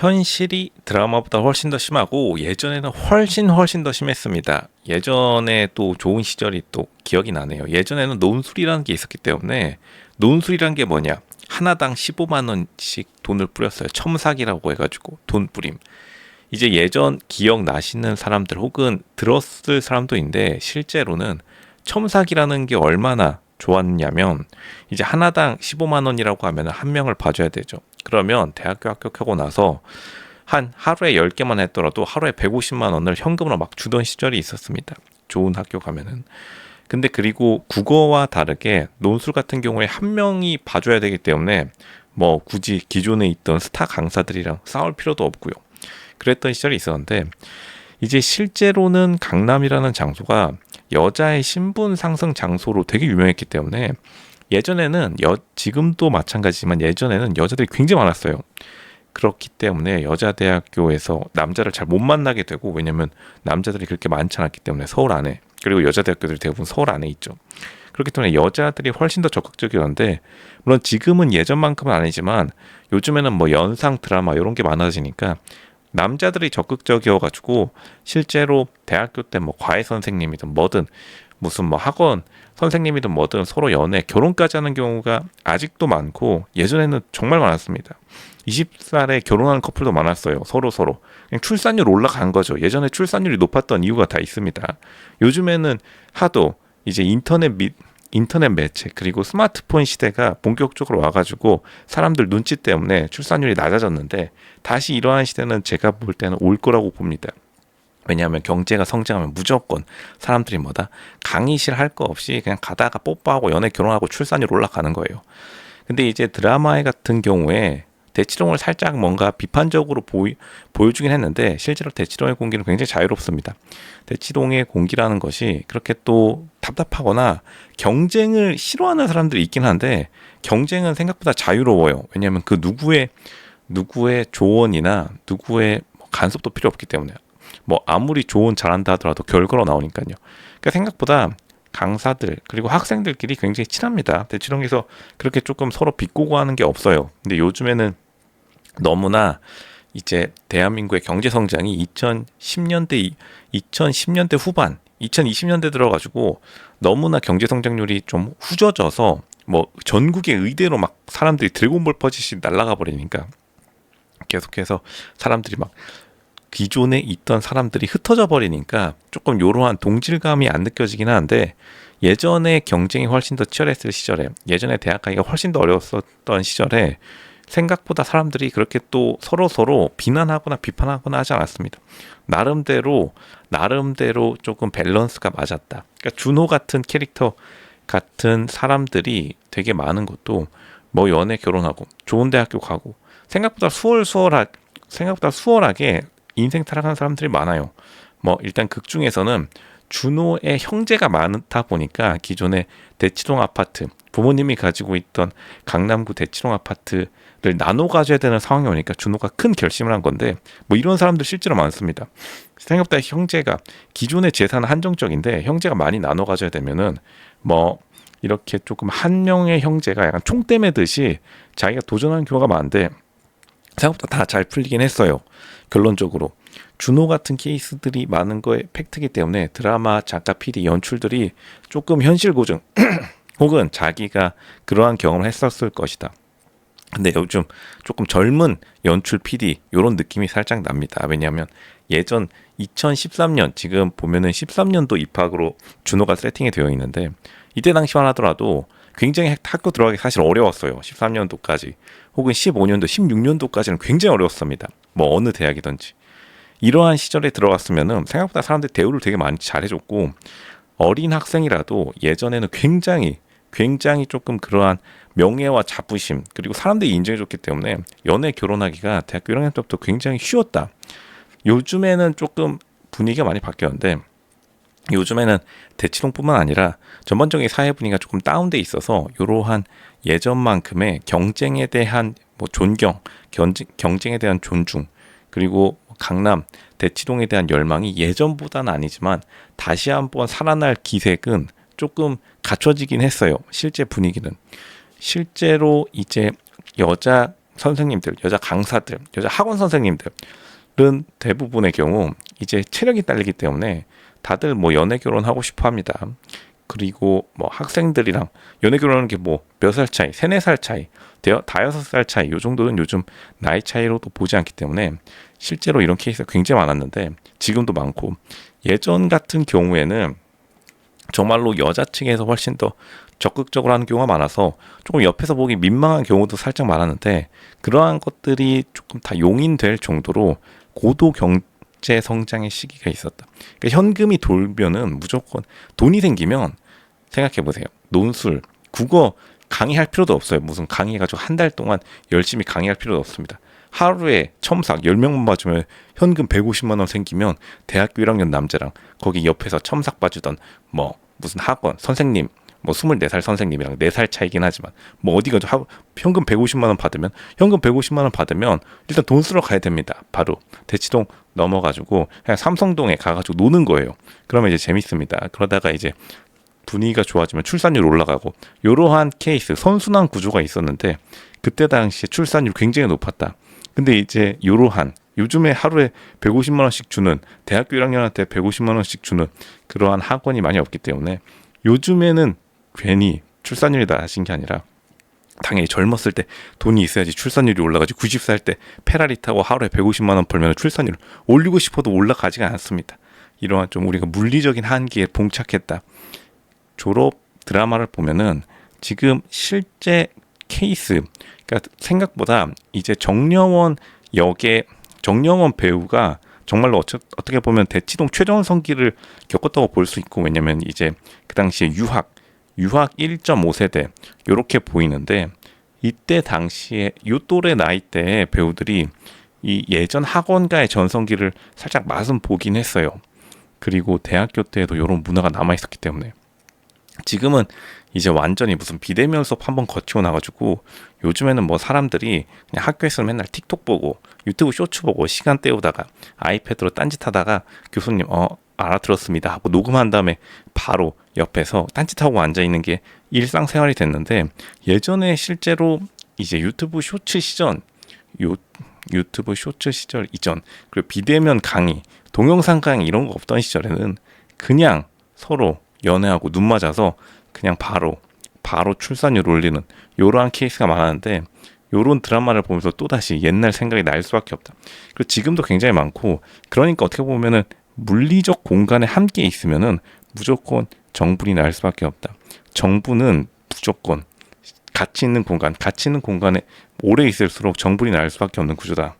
현실이 드라마보다 훨씬 더 심하고 예전에는 훨씬 더 심했습니다. 예전에 또 좋은 시절이 또 기억이 나네요. 예전에는 논술이라는 게 있었기 때문에 논술이란 게 뭐냐? 하나당 15만 원씩 돈을 뿌렸어요. 첨삭이라고 해가지고 돈 뿌림. 이제 예전 기억나시는 사람들 혹은 들었을 사람도 있는데 실제로는 첨삭이라는 게 얼마나 좋았냐면 이제 하나당 15만 원이라고 하면 한 명을 봐줘야 되죠. 그러면 대학교 합격하고 나서 한 하루에 10개만 했더라도 하루에 150만 원을 현금으로 막 주던 시절이 있었습니다. 좋은 학교 가면은. 근데 그리고 국어와 다르게 논술 같은 경우에 한 명이 봐줘야 되기 때문에 뭐 굳이 기존에 있던 스타 강사들이랑 싸울 필요도 없고요. 그랬던 시절이 있었는데 이제 실제로는 강남이라는 장소가 여자의 신분 상승 장소로 되게 유명했기 때문에 예전에는 지금도 마찬가지지만 예전에는 여자들이 굉장히 많았어요. 그렇기 때문에 여자 대학교에서 남자를 잘 못 만나게 되고 왜냐면 남자들이 그렇게 많지 않았기 때문에 서울 안에 그리고 여자 대학교들이 대부분 서울 안에 있죠. 그렇기 때문에 여자들이 훨씬 더 적극적이었는데 물론 지금은 예전만큼은 아니지만 요즘에는 뭐 연상 드라마 이런 게 많아지니까 남자들이 적극적이어가지고 실제로 대학교 때 뭐 과외 선생님이든 뭐든 무슨 뭐 학원 선생님이든 뭐든 서로 연애 결혼까지 하는 경우가 아직도 많고 예전에는 정말 많았습니다. 20살에 결혼하는 커플도 많았어요. 서로 그냥 출산율 올라간 거죠. 예전에 출산율이 높았던 이유가 다 있습니다. 요즘에는 하도 이제 인터넷 매체 그리고 스마트폰 시대가 본격적으로 와가지고 사람들 눈치 때문에 출산율이 낮아졌는데 다시 이러한 시대는 제가 볼 때는 올 거라고 봅니다. 왜냐하면 경제가 성장하면 무조건 사람들이 뭐다 강의실 할 거 없이 그냥 가다가 뽀뽀하고 연애 결혼하고 출산율 올라가는 거예요. 근데 이제 드라마 같은 경우에 대치동을 살짝 뭔가 비판적으로 보여주긴 했는데 실제로 대치동의 공기는 굉장히 자유롭습니다. 대치동의 공기라는 것이 그렇게 또 답답하거나 경쟁을 싫어하는 사람들이 있긴 한데 경쟁은 생각보다 자유로워요. 왜냐하면 그 누구의 조언이나 누구의 간섭도 필요 없기 때문에 뭐 아무리 조언 잘한다 하더라도 결과로 나오니까요. 그러니까 생각보다 강사들 그리고 학생들끼리 굉장히 친합니다. 대치동에서 그렇게 조금 서로 비꼬고 하는 게 없어요. 근데 요즘에는 너무나 이제 대한민국의 경제 성장이 2010년대 후반, 2020년대 들어가지고 너무나 경제 성장률이 좀 후져져서 뭐 전국의 의대로 막 사람들이 드래곤볼 퍼지시 날아가 버리니까 계속해서 사람들이 막 기존에 있던 사람들이 흩어져 버리니까 조금 요러한 동질감이 안 느껴지긴 하는데 예전에 경쟁이 훨씬 더 치열했을 시절에 예전에 대학 가기가 훨씬 더 어려웠었던 시절에 생각보다 사람들이 그렇게 또 서로 비난하거나 비판하거나 하지 않았습니다. 나름대로 조금 밸런스가 맞았다. 그러니까 준호 같은 캐릭터 같은 사람들이 되게 많은 것도 뭐 연애 결혼하고 좋은 대학교 가고 생각보다 수월하게 인생 타락하는 사람들이 많아요. 뭐 일단 극 중에서는 준호의 형제가 많다 보니까 기존의 대치동 아파트 부모님이 가지고 있던 강남구 대치동 아파트를 나눠 가져야 되는 상황이 오니까 준호가 큰 결심을 한 건데 뭐 이런 사람들 실제로 많습니다. 생각보다 형제가 기존의 재산은 한정적인데 형제가 많이 나눠 가져야 되면은 뭐 이렇게 조금 한 명의 형제가 약간 총대 매듯이 자기가 도전하는 경우가 많은데 생각보다 다 잘 풀리긴 했어요. 결론적으로 준호 같은 케이스들이 많은 거에 팩트이기 때문에 드라마 작가, PD, 연출들이 조금 현실 고증 혹은 자기가 그러한 경험을 했었을 것이다. 근데 요즘 조금 젊은 연출 PD 이런 느낌이 살짝 납니다. 왜냐하면 예전 2013년 지금 보면은 13년도 입학으로 준호가 세팅이 되어 있는데 이때 당시만 하더라도 굉장히 학교 들어가기 사실 어려웠어요. 13년도까지 혹은 15년도, 16년도까지는 굉장히 어려웠습니다. 뭐 어느 대학이든지. 이러한 시절에 들어갔으면은 생각보다 사람들이 대우를 되게 많이 잘해줬고 어린 학생이라도 예전에는 굉장히 조금 그러한 명예와 자부심 그리고 사람들이 인정해줬기 때문에 연애 결혼하기가 대학교 1학년 때부터 굉장히 쉬웠다. 요즘에는 조금 분위기가 많이 바뀌었는데 요즘에는 대치동뿐만 아니라 전반적인 사회 분위기가 조금 다운돼 있어서 이러한 예전만큼의 경쟁에 대한 뭐 경쟁에 대한 존중 그리고 강남 대치동에 대한 열망이 예전보다는 아니지만 다시 한번 살아날 기색은 조금 갖춰지긴 했어요. 실제 분위기는 실제로 이제 여자 선생님들, 여자 강사들, 여자 학원 선생님들은 대부분의 경우 이제 체력이 딸리기 때문에 다들 뭐 연애 결혼하고 싶어 합니다. 그리고 뭐 학생들이랑 연애 결혼하는 게 뭐 몇 살 차이, 세네 살 차이, 다여섯 살 차이, 요 정도는 요즘 나이 차이로도 보지 않기 때문에 실제로 이런 케이스가 굉장히 많았는데 지금도 많고, 예전 같은 경우에는 정말로 여자 측에서 훨씬 더 적극적으로 하는 경우가 많아서 조금 옆에서 보기 민망한 경우도 살짝 많았는데, 그러한 것들이 조금 다 용인될 정도로 고도 경제 성장의 시기가 있었다. 그러니까 현금이 돌면은 무조건 돈이 생기면, 생각해 보세요. 논술, 국어 강의할 필요도 없어요. 무슨 강의해가지고 한 달 동안 열심히 강의할 필요도 없습니다. 하루에 첨삭 10명만 봐주면 현금 150만 원 생기면 대학교 1학년 남자랑 거기 옆에서 첨삭 봐주던 뭐 무슨 학원 선생님, 뭐 24살 선생님이랑 4살 차이긴 하지만 뭐 어디 가서 현금 150만 원 받으면, 현금 150만 원 받으면 일단 돈 쓰러 가야 됩니다. 바로 대치동 넘어가지고 그냥 삼성동에 가가지고 노는 거예요. 그러면 이제 재밌습니다. 그러다가 이제 분위기가 좋아지면 출산율 올라가고, 이러한 케이스 선순환 구조가 있었는데 그때 당시에 출산율 굉장히 높았다. 근데 이제 이러한 요즘에 하루에 150만 원씩 주는, 대학교 1학년한테 150만 원씩 주는 그러한 학원이 많이 없기 때문에 요즘에는 괜히 출산율이 낮은 게 아니라 당연히 젊었을 때 돈이 있어야지 출산율이 올라가지, 90살 때 페라리 타고 하루에 150만 원 벌면 출산율 올리고 싶어도 올라가지가 않습니다. 이러한 좀 우리가 물리적인 한계에 봉착했다. 졸업 드라마를 보면은 지금 실제 케이스, 그러니까 생각보다 이제 정려원 역의 정려원 배우가 정말로 어떻게 보면 대치동 최전성기를 겪었다고 볼 수 있고, 왜냐면 이제 그 당시에 유학 1.5세대 요렇게 보이는데, 이때 당시에 요 또래 나이대의 배우들이 이 예전 학원가의 전성기를 살짝 맛은 보긴 했어요. 그리고 대학교 때에도 요런 문화가 남아 있었기 때문에 지금은 이제 완전히 무슨 비대면 수업 한번 거치고 나가지고 요즘에는 뭐 사람들이 그냥 학교에서 맨날 틱톡 보고 유튜브 쇼츠 보고 시간 때우다가 아이패드로 딴짓하다가 교수님 알아들었습니다 하고 녹음한 다음에 바로 옆에서 딴짓하고 앉아있는 게 일상생활이 됐는데, 예전에 실제로 이제 유튜브 쇼츠 시절 이전, 그리고 비대면 강의, 동영상 강의 이런 거 없던 시절에는 그냥 서로 연애하고 눈 맞아서 그냥 바로 출산율 올리는 요러한 케이스가 많았는데, 요런 드라마를 보면서 또다시 옛날 생각이 날 수밖에 없다. 그리고 지금도 굉장히 많고, 그러니까 어떻게 보면은 물리적 공간에 함께 있으면은 무조건 정분이 날 수밖에 없다. 정분은 무조건 가치 있는 공간에 오래 있을수록 정분이 날 수밖에 없는 구조다.